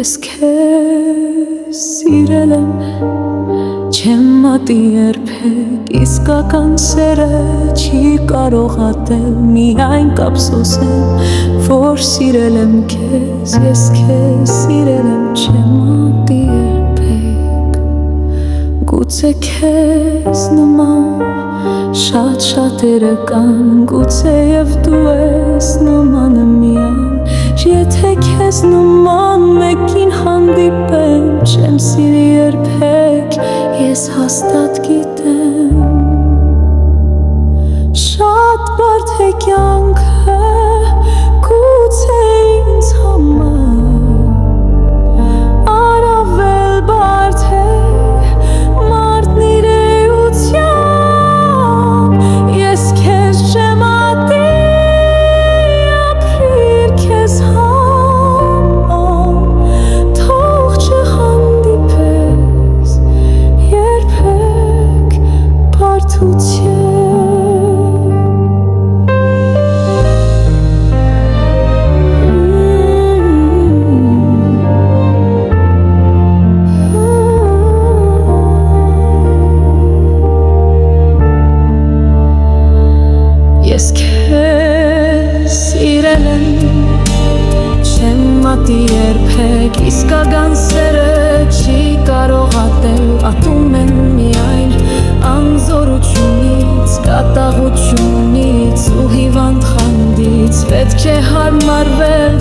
Ես քեզ սիրել եմ, չեմ մատի երբեք, իսկական սերը չի կարող ատել, միայն կապսոսեմ, որ սիրել եմ քեզ, ես քեզ սիրել եմ, չեմ մատի երբեք, գուցե քեզ նման շատ շատերը կան, գուցե և դու ես նմանը միան, եթե քեզ նման մեկին հանդիպեմ, չեմ սիրի երբեք, ես հաստատ գիտեմ, շատ բարդ է կյանքը, գուցե ինձ համար, առավել բարդ է մարդն իր էությամբ, ես քեզ չեմ ատի, ապրիր քեզ համար, թող չհանդիպես երբեք բարդությամբ։ Ես քեզ սիրել եմ, չեմ մատի երբեք, իսկական սերը չի կարող ատել, ատում են միայն անզորությունից, կատաղությունից ու հիվանդ խանդից, պետք է հարմարվել